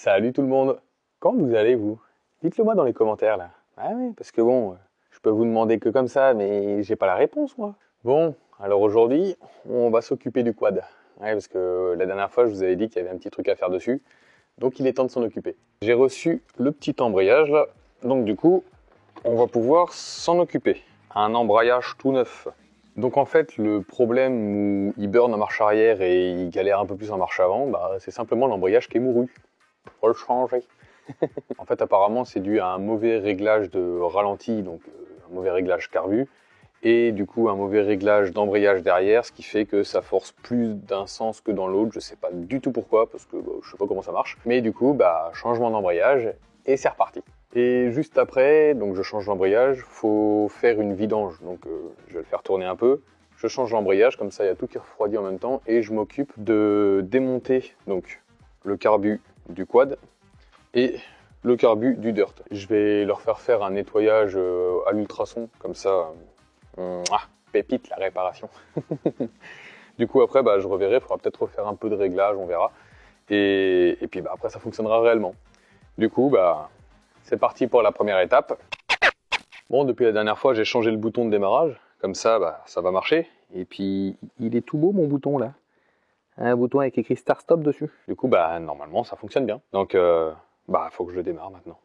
Salut tout le monde. Quand vous allez vous? Dites-le moi dans les commentaires là. Ah oui, parce que bon, je peux vous demander que comme ça, mais j'ai pas la réponse moi. Bon, alors aujourd'hui, on va s'occuper du quad. Ouais, parce que la dernière fois, je vous avais dit qu'il y avait un petit truc à faire dessus. Donc il est temps de s'en occuper. J'ai reçu le petit embrayage là. Donc du coup, on va pouvoir s'en occuper. Un embrayage tout neuf. Donc en fait, le problème où il burn en marche arrière et il galère un peu plus en marche avant, bah, c'est simplement l'embrayage qui est mouru. Faut le changer. En fait, apparemment, c'est dû à un mauvais réglage de ralenti, donc un mauvais réglage carbu, et du coup un mauvais réglage d'embrayage derrière, ce qui fait que ça force plus d'un sens que dans l'autre. Je sais pas du tout pourquoi, parce que je sais pas comment ça marche. Mais du coup, changement d'embrayage, et c'est reparti. Et juste après, donc je change l'embrayage, faut faire une vidange, donc je vais le faire tourner un peu. Je change l'embrayage, comme ça il y a tout qui refroidit en même temps, et je m'occupe de démonter donc le carbu du quad et le carbu du dirt. Je vais leur faire un nettoyage à l'ultrason, comme ça, pépite la réparation. Du coup après je reverrai, il faudra peut-être refaire un peu de réglage, on verra. Et puis après ça fonctionnera réellement. Du coup c'est parti pour la première étape. Bon, depuis la dernière fois j'ai changé le bouton de démarrage, comme ça ça va marcher. Et puis il est tout beau mon bouton là. Un bouton avec écrit Start Stop dessus. Du coup normalement ça fonctionne bien. Donc faut que je le démarre maintenant.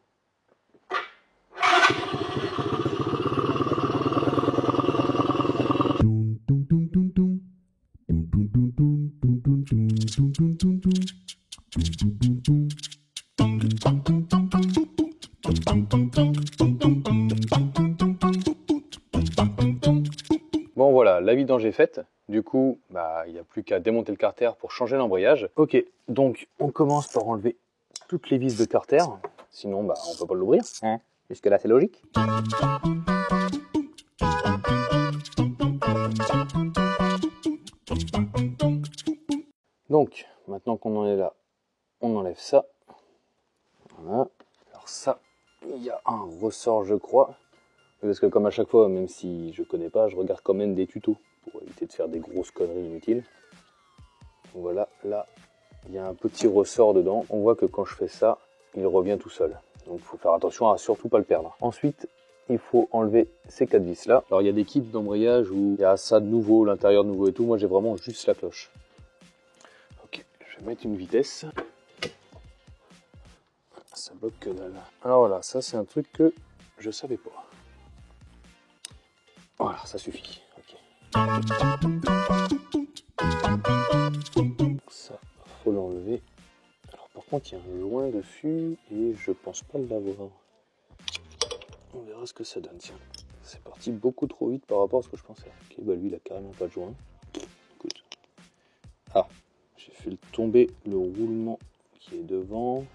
Bon voilà, la vidange est faite. Du coup, il n'y a plus qu'à démonter le carter pour changer l'embrayage. Ok, donc on commence par enlever toutes les vis de carter. Sinon, on peut pas l'ouvrir. Jusque là, c'est logique. Donc, maintenant qu'on en est là, on enlève ça. Voilà. Alors ça, il y a un ressort, je crois. Parce que comme à chaque fois, même si je connais pas, je regarde quand même des tutos pour éviter de faire des grosses conneries inutiles. Voilà, là, il y a un petit ressort dedans. On voit que quand je fais ça, il revient tout seul. Donc il faut faire attention à surtout pas le perdre. Ensuite, il faut enlever ces 4 vis là. Alors il y a des kits d'embrayage où il y a ça de nouveau, l'intérieur de nouveau et tout. Moi j'ai vraiment juste la cloche. Ok, je vais mettre une vitesse. Ça bloque que dalle. Alors voilà, ça c'est un truc que je savais pas. Voilà, ça suffit. Okay. Ça, faut l'enlever. Alors par contre, il y a un joint dessus et je pense pas l'avoir. On verra ce que ça donne. Tiens, c'est parti beaucoup trop vite par rapport à ce que je pensais. Ok, lui, il a carrément pas de joint. Écoute. Ah, j'ai fait tomber le roulement qui est devant.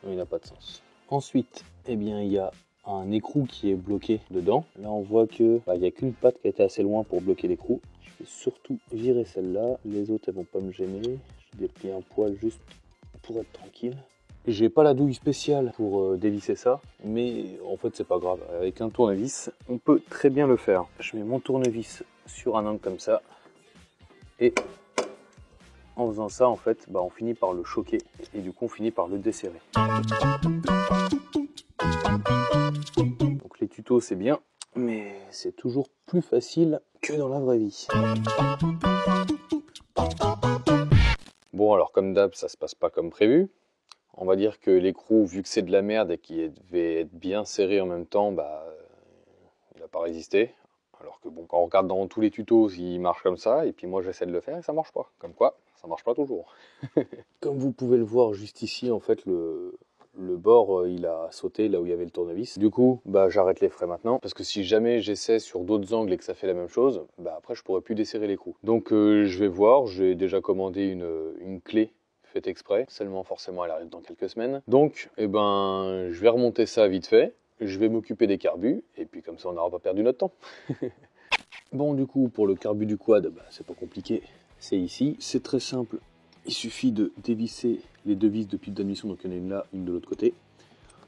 Non, il n'a pas de sens. Ensuite, il y a un écrou qui est bloqué dedans. Là, on voit que il n'y a qu'une patte qui a été assez loin pour bloquer l'écrou. Je vais surtout virer celle-là. Les autres, elles vont pas me gêner. Je déplie un poil juste pour être tranquille. J'ai pas la douille spéciale pour dévisser ça, mais en fait, c'est pas grave. Avec un tournevis, on peut très bien le faire. Je mets mon tournevis sur un angle comme ça. Et en faisant ça, en fait, on finit par le choquer. Et du coup, on finit par le desserrer. Donc les tutos c'est bien, mais c'est toujours plus facile que dans la vraie vie. Bon alors comme d'hab ça se passe pas comme prévu. On va dire que l'écrou, vu que c'est de la merde et qu'il devait être bien serré en même temps, il n'a pas résisté. Alors que bon, quand on regarde dans tous les tutos, il marche comme ça, et puis moi j'essaie de le faire et ça marche pas. Comme quoi, ça marche pas toujours. Comme vous pouvez le voir juste ici, en fait le bord il a sauté là où il y avait le tournevis. Du coup j'arrête les frais maintenant parce que si jamais j'essaie sur d'autres angles et que ça fait la même chose, après je pourrais plus desserrer l'écrou. Donc je vais voir, j'ai déjà commandé une clé faite exprès, seulement forcément elle arrive dans quelques semaines. Donc je vais remonter ça vite fait, je vais m'occuper des carbus et puis comme ça on n'aura pas perdu notre temps. Bon du coup pour le carbu du quad, c'est pas compliqué, c'est ici, c'est très simple. Il suffit de dévisser les 2 vis de pipe d'admission, donc il y en a une là, une de l'autre côté.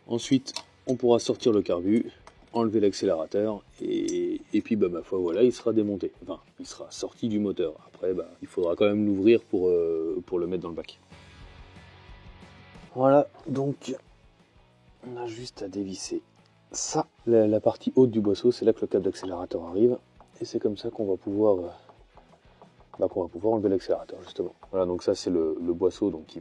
Ensuite, on pourra sortir le carbu, enlever l'accélérateur, et puis ma foi, voilà, il sera démonté. Enfin, il sera sorti du moteur. Après, il faudra quand même l'ouvrir pour le mettre dans le bac. Voilà, donc on a juste à dévisser ça. La partie haute du boisseau, c'est là que le câble d'accélérateur arrive. Et c'est comme ça qu'on va pouvoir enlever l'accélérateur justement. Voilà, donc ça c'est le boisseau donc, qui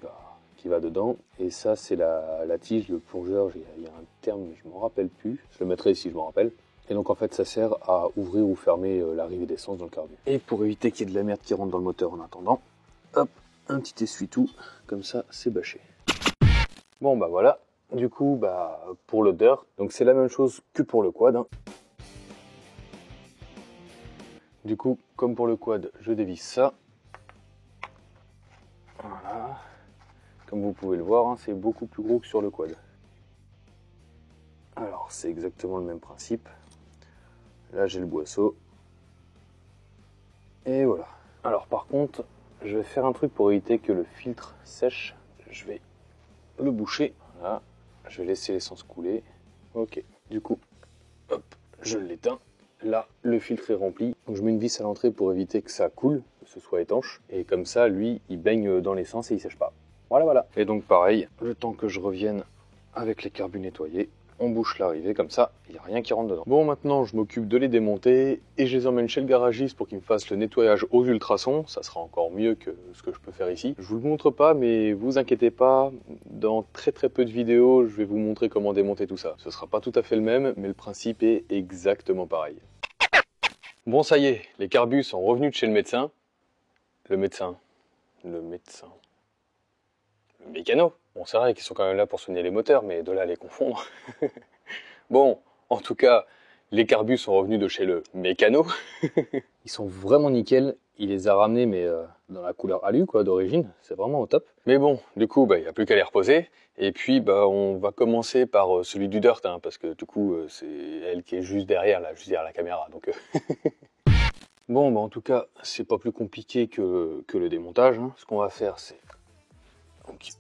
va dedans. Et ça c'est la tige, le plongeur, il y a un terme mais je ne m'en rappelle plus. Je le mettrai ici, je m'en rappelle. Et donc en fait ça sert à ouvrir ou fermer l'arrivée d'essence dans le carbu. Et pour éviter qu'il y ait de la merde qui rentre dans le moteur en attendant, hop, un petit essuie-tout, comme ça c'est bâché. Bon bah voilà, du coup pour l'odeur, donc c'est la même chose que pour le quad. Hein. Du coup, comme pour le quad, je dévisse ça. Voilà. Comme vous pouvez le voir, hein, c'est beaucoup plus gros que sur le quad. Alors c'est exactement le même principe. Là j'ai le boisseau. Et voilà. Alors par contre, je vais faire un truc pour éviter que le filtre sèche. Je vais le boucher. Voilà. Je vais laisser l'essence couler. Ok. Du coup, hop, je l'éteins. Là, le filtre est rempli. Donc je mets une vis à l'entrée pour éviter que ça coule, que ce soit étanche. Et comme ça, lui, il baigne dans l'essence et il sèche pas. Voilà, voilà. Et donc pareil, le temps que je revienne avec les carbus nettoyés, on bouche l'arrivée, comme ça, il n'y a rien qui rentre dedans. Bon, maintenant, je m'occupe de les démonter et je les emmène chez le garagiste pour qu'il me fasse le nettoyage aux ultrasons. Ça sera encore mieux que ce que je peux faire ici. Je vous le montre pas, mais vous inquiétez pas, dans très peu de vidéos, je vais vous montrer comment démonter tout ça. Ce sera pas tout à fait le même, mais le principe est exactement pareil. Bon, ça y est, les carbus sont revenus de chez le médecin. Le mécano. Bon, c'est vrai qu'ils sont quand même là pour soigner les moteurs, mais de là à les confondre. Bon, en tout cas, les carbus sont revenus de chez le mécano. Ils sont vraiment nickel. Il les a ramenés, mais dans la couleur alu, quoi, d'origine. C'est vraiment au top. Mais bon, du coup, il n'y a plus qu'à les reposer. Et puis, on va commencer par celui du dirt, hein, parce que du coup, c'est elle qui est juste derrière la caméra. Donc, bon, en tout cas, c'est pas plus compliqué que le démontage. Hein. Ce qu'on va faire, c'est donc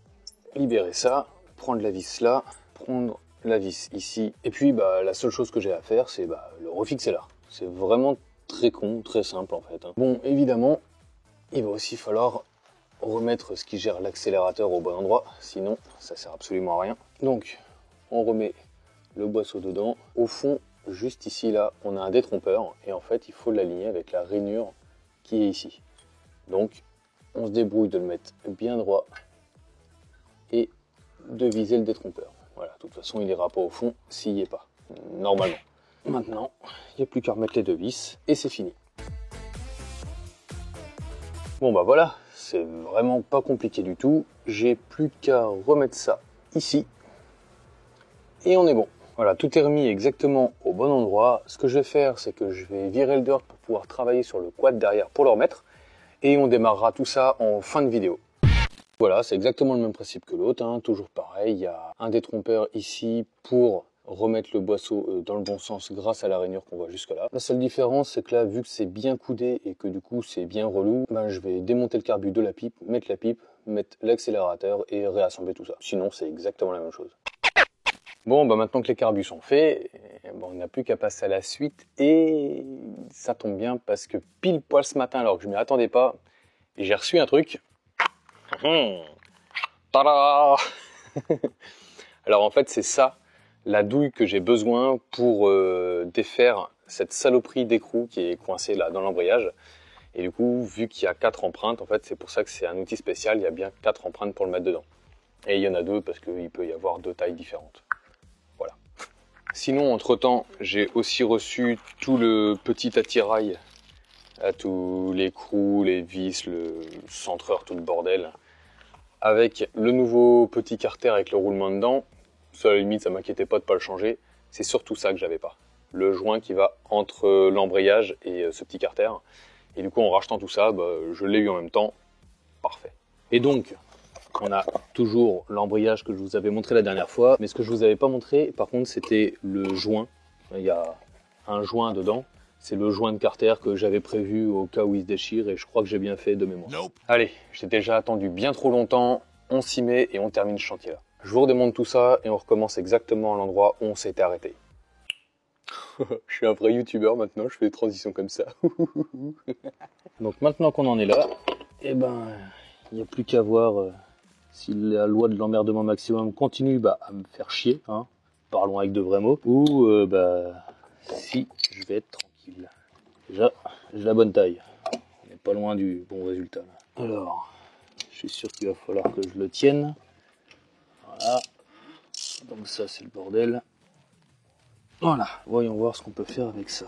libérer ça, prendre la vis là, prendre la vis ici. Et puis, la seule chose que j'ai à faire, c'est le refixer là. C'est vraiment très con, très simple en fait. Hein. Bon, évidemment, il va aussi falloir remettre ce qui gère l'accélérateur au bon endroit, sinon ça sert absolument à rien. Donc, on remet le boisseau dedans. Au fond, juste ici, là, on a un détrompeur, et en fait, il faut l'aligner avec la rainure qui est ici. Donc, on se débrouille de le mettre bien droit et de viser le détrompeur. Voilà, de toute façon, il n'ira pas au fond s'il n'y est pas, normalement. Maintenant, il n'y a plus qu'à remettre les deux vis, et c'est fini. Bon voilà, c'est vraiment pas compliqué du tout. J'ai plus qu'à remettre ça ici, et on est bon. Voilà, tout est remis exactement au bon endroit. Ce que je vais faire, c'est que je vais virer le dirt pour pouvoir travailler sur le quad derrière pour le remettre. Et on démarrera tout ça en fin de vidéo. Voilà, c'est exactement le même principe que l'autre, hein, toujours pareil. Il y a un détrompeur ici pour remettre le boisseau dans le bon sens grâce à la rainure qu'on voit jusque là. La seule différence, c'est que là, vu que c'est bien coudé et que du coup c'est bien relou, je vais démonter le carbu de la pipe, mettre l'accélérateur et réassembler tout ça. Sinon, c'est exactement la même chose. Bon, maintenant que les carbus sont faits, on n'a plus qu'à passer à la suite. Et ça tombe bien parce que pile poil ce matin, alors que je m'y attendais pas, j'ai reçu un truc. Tada. Alors en fait, c'est ça, la douille que j'ai besoin pour défaire cette saloperie d'écrou qui est coincée là dans l'embrayage. Et du coup, vu qu'il y a 4 empreintes, en fait, c'est pour ça que c'est un outil spécial, il y a bien 4 empreintes pour le mettre dedans. Et il y en a 2 parce qu'il peut y avoir 2 tailles différentes. Voilà. Sinon, entre-temps, j'ai aussi reçu tout le petit attirail, à tous les l'écrou, les vis, le centreur, tout le bordel, avec le nouveau petit carter avec le roulement dedans. Ça, à la limite, ça m'inquiétait pas de pas le changer. C'est surtout ça que j'avais pas. Le joint qui va entre l'embrayage et ce petit carter. Et du coup, en rachetant tout ça, je l'ai eu en même temps. Parfait. Et donc, on a toujours l'embrayage que je vous avais montré la dernière fois. Mais ce que je vous avais pas montré, par contre, c'était le joint. Il y a un joint dedans. C'est le joint de carter que j'avais prévu au cas où il se déchire. Et je crois que j'ai bien fait de mémoire. Nope. Allez, j'ai déjà attendu bien trop longtemps. On s'y met et on termine ce chantier là. Je vous redémonte tout ça et on recommence exactement à l'endroit où on s'était arrêté. Je suis un vrai youtubeur maintenant, je fais des transitions comme ça. Donc maintenant qu'on en est là, il n'y a plus qu'à voir Si la loi de l'emmerdement maximum continue à me faire chier, hein, parlons avec de vrais mots, ou si je vais être tranquille. Déjà, j'ai la bonne taille. On n'est pas loin du bon résultat. Là. Alors, je suis sûr qu'il va falloir que je le tienne. Voilà. Donc ça, c'est le bordel. Voilà, voyons voir ce qu'on peut faire avec ça.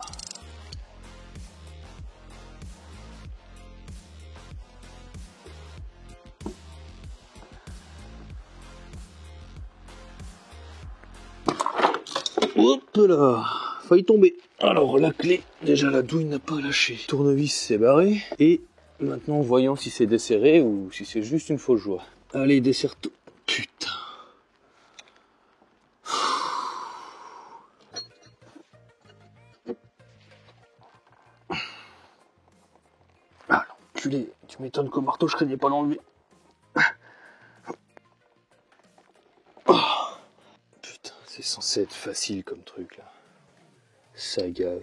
Hop là, failli tomber. Alors la clé, déjà la douille n'a pas lâché. Tournevis c'est barré. Et maintenant voyons si c'est desserré ou si c'est juste une fausse joie. Allez, desserre tout. Putain. Ah l'enculé, tu m'étonnes qu'au marteau je craignais pas l'enlever. Oh. Putain, c'est censé être facile comme truc là. Ça gave.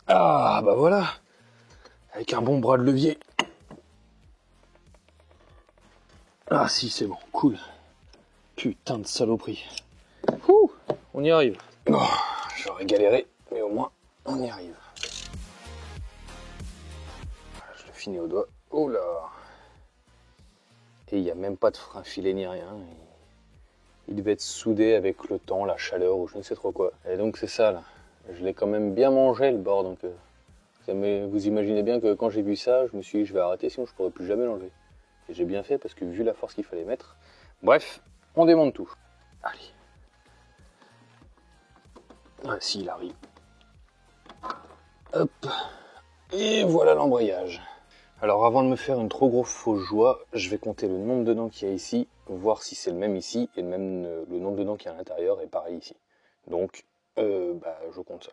Ah bah voilà. Avec un bon bras de levier. Ah si, c'est bon, cool. Putain de saloperie. Ouh, on y arrive. Oh, j'aurais galéré, mais au moins, on y arrive. Je le finis au doigt. Oh là. Et il n'y a même pas de frein filé ni rien. Il devait être soudé avec le temps, la chaleur ou je ne sais trop quoi. Et donc c'est ça là. Je l'ai quand même bien mangé le bord, donc vous imaginez bien que quand j'ai vu ça, je me suis dit je vais arrêter sinon je pourrais plus jamais l'enlever. Et j'ai bien fait parce que vu la force qu'il fallait mettre. Bref, on démonte tout. Allez. Ah si, il arrive. Hop. Et voilà l'embrayage. Alors avant de me faire une trop grosse fausse joie, je vais compter le nombre de dents qu'il y a ici, voir si c'est le même ici, et le nombre de dents qu'il y a à l'intérieur est pareil ici. Donc, je compte ça.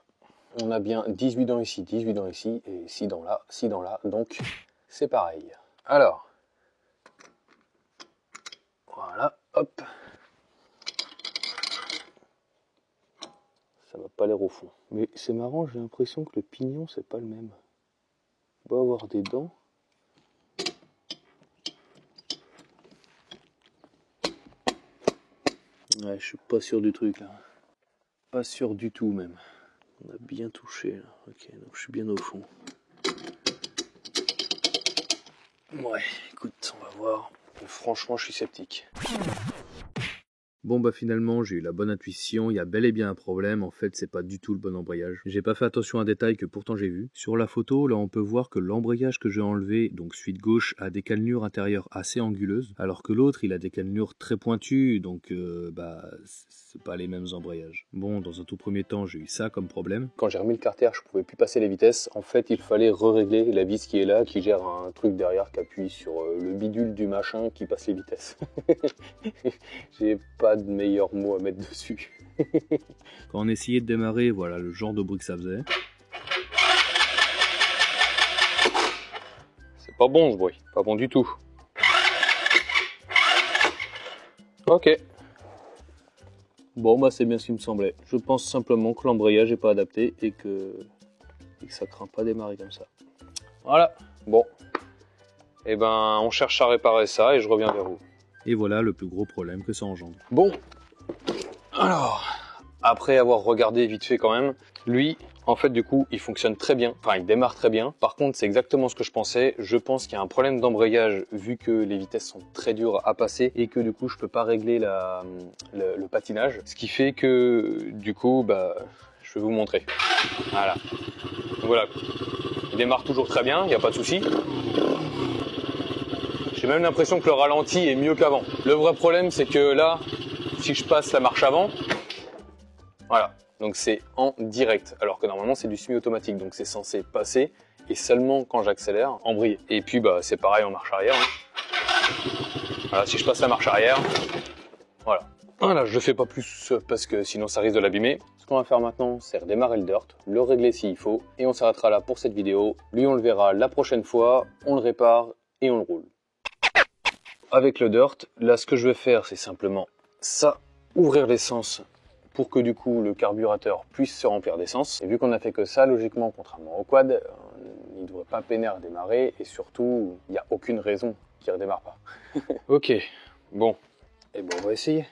On a bien 18 dents ici, et 6 dents là, donc c'est pareil. Alors, voilà, hop. Ça va pas l'air au fond. Mais c'est marrant, j'ai l'impression que le pignon, c'est pas le même. On va avoir des dents. Ouais, je suis pas sûr du truc là. Pas sûr du tout même. On a bien touché là. Ok, donc je suis bien au fond. Ouais, écoute, on va voir. Franchement, je suis sceptique. Bon finalement j'ai eu la bonne intuition, il y a bel et bien un problème, en fait c'est pas du tout le bon embrayage. J'ai pas fait attention à un détail que pourtant j'ai vu. Sur la photo là on peut voir que l'embrayage que j'ai enlevé, donc celui de gauche, a des cannelures intérieures assez anguleuses, alors que l'autre il a des cannelures très pointues, donc c'est pas les mêmes embrayages. Bon, dans un tout premier temps j'ai eu ça comme problème. Quand j'ai remis le carter je pouvais plus passer les vitesses, en fait il fallait re-régler la vis qui est là, qui gère un truc derrière qui appuie sur le bidule du machin qui passe les vitesses. J'ai pas de meilleur mot à mettre dessus. Quand on essayait de démarrer, voilà le genre de bruit que ça faisait. C'est pas bon ce bruit, pas bon du tout. Ok. Bon c'est bien ce qui me semblait. Je pense simplement que l'embrayage n'est pas adapté et que ça craint pas démarrer comme ça. Voilà, bon. Et on cherche à réparer ça et je reviens vers vous. Et voilà le plus gros problème que ça engendre. Bon, alors, après avoir regardé vite fait quand même, lui, en fait du coup, il fonctionne très bien, enfin il démarre très bien. Par contre, c'est exactement ce que je pensais, je pense qu'il y a un problème d'embrayage vu que les vitesses sont très dures à passer et que du coup, je peux pas régler le patinage. Ce qui fait que du coup, je vais vous montrer. Voilà. Donc voilà, il démarre toujours très bien, il n'y a pas de souci. J'ai même l'impression que le ralenti est mieux qu'avant. Le vrai problème, c'est que là, si je passe la marche avant, voilà, donc c'est en direct, alors que normalement c'est du semi-automatique, donc c'est censé passer, et seulement quand j'accélère, embrayer. Et puis c'est pareil en marche arrière. Hein. Voilà, si je passe la marche arrière, voilà. Voilà, je le fais pas plus parce que sinon ça risque de l'abîmer. Ce qu'on va faire maintenant, c'est redémarrer le dirt, le régler s'il faut, et on s'arrêtera là pour cette vidéo. Lui, on le verra la prochaine fois, on le répare et on le roule. Avec le dirt, là ce que je vais faire c'est simplement ça, ouvrir l'essence pour que du coup le carburateur puisse se remplir d'essence. Et vu qu'on a fait que ça, logiquement, contrairement au quad, il devrait pas peiner à redémarrer et surtout, il n'y a aucune raison qu'il redémarre pas. Ok, bon, et bon, on va essayer.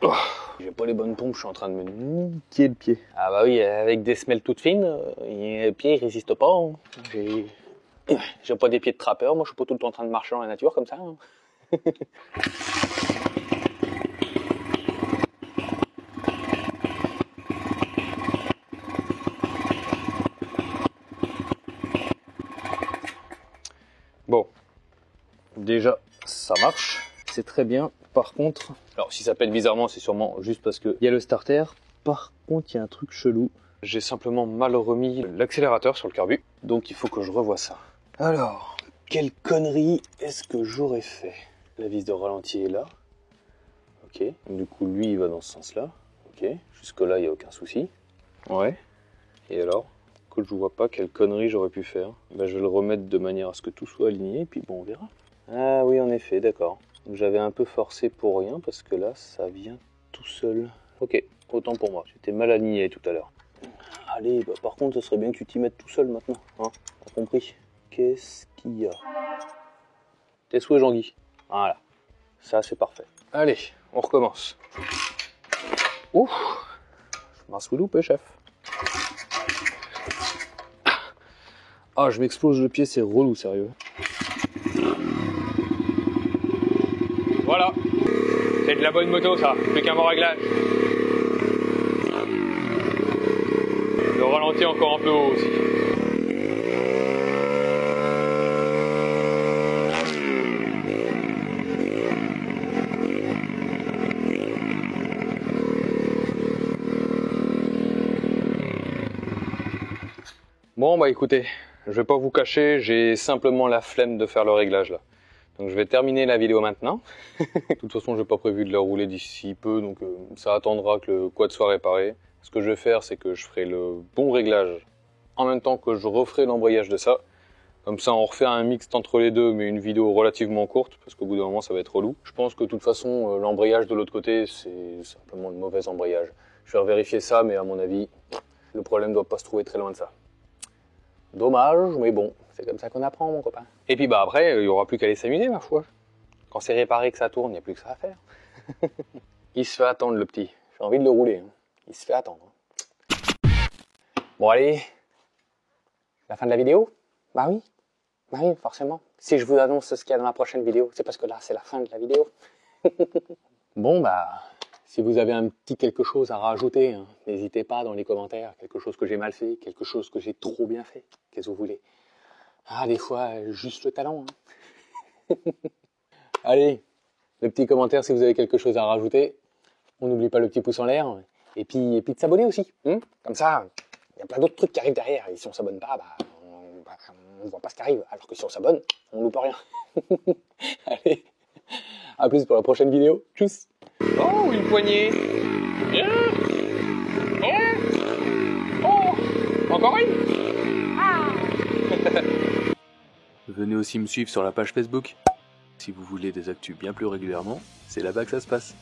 Oh, j'ai pas les bonnes pompes, je suis en train de me niquer le pied. Ah bah oui, avec des semelles toutes fines, le pied il résiste pas. Hein. J'ai pas des pieds de trappeur, moi je suis pas tout le temps en train de marcher dans la nature comme ça. Hein. Bon, déjà ça marche, c'est très bien. Par contre, alors si ça pète bizarrement, c'est sûrement juste parce qu'il y a le starter. Par contre, il y a un truc chelou. J'ai simplement mal remis l'accélérateur sur le carbu, donc il faut que je revoie ça. Alors, quelle connerie est-ce que j'aurais fait? La vis de ralenti est là. Ok, du coup lui il va dans ce sens-là. Ok, jusque là il n'y a aucun souci. Ouais. Et alors, que je vois pas quelle connerie j'aurais pu faire. Ben, je vais le remettre de manière à ce que tout soit aligné, et puis bon on verra. Ah oui en effet, d'accord. J'avais un peu forcé pour rien parce que là ça vient tout seul. Ok, autant pour moi. J'étais mal aligné tout à l'heure. Allez, bah par contre, ce serait bien que tu t'y mettes tout seul maintenant. Hein, t'as compris? Qu'est-ce qu'il y a? Tes souhaits, Jean-Guy. Voilà. Ça, c'est parfait. Allez, on recommence. Ouf! Je m'en suis loupé, chef. Ah, je m'explose le pied, c'est relou, sérieux. Voilà. C'est de la bonne moto, ça. Plus qu'un bon réglage. Le ralenti encore un peu haut aussi. Bon bah écoutez, je vais pas vous cacher, j'ai simplement la flemme de faire le réglage là. Donc je vais terminer la vidéo maintenant. De toute façon, je n'ai pas prévu de la rouler d'ici peu, donc ça attendra que le quad soit réparé. Ce que je vais faire, c'est que je ferai le bon réglage en même temps que je referai l'embrayage de ça. Comme ça, on refait un mixte entre les deux, mais une vidéo relativement courte, parce qu'au bout d'un moment, ça va être relou. Je pense que de toute façon, l'embrayage de l'autre côté, c'est simplement le mauvais embrayage. Je vais vérifier ça, mais à mon avis, le problème ne doit pas se trouver très loin de ça. Dommage, mais bon, c'est comme ça qu'on apprend, mon copain. Et puis bah après, il n'y aura plus qu'à aller s'amuser, ma foi. Quand c'est réparé, que ça tourne, il n'y a plus que ça à faire. Il se fait attendre, le petit. J'ai envie de le rouler. Hein. Il se fait attendre. Bon, allez. La fin de la vidéo? Bah oui. Bah oui, forcément. Si je vous annonce ce qu'il y a dans la prochaine vidéo, c'est parce que là, c'est la fin de la vidéo. Bon, bah, si vous avez un petit quelque chose à rajouter, hein, n'hésitez pas dans les commentaires. Quelque chose que j'ai mal fait, quelque chose que j'ai trop bien fait. Qu'est-ce que vous voulez? Ah, des fois, juste le talent. Hein. Allez, le petit commentaire si vous avez quelque chose à rajouter. On n'oublie pas le petit pouce en l'air. Et puis de s'abonner aussi. Hein. Comme ça, il y a plein d'autres trucs qui arrivent derrière. Et si on s'abonne pas, on ne voit pas ce qui arrive. Alors que si on s'abonne, on loupe rien. Allez, à plus pour la prochaine vidéo. Tchuss. Oh, une poignée. Bien. Oh, encore une. Ah. Venez aussi me suivre sur la page Facebook. Si vous voulez des actus bien plus régulièrement, c'est là-bas que ça se passe.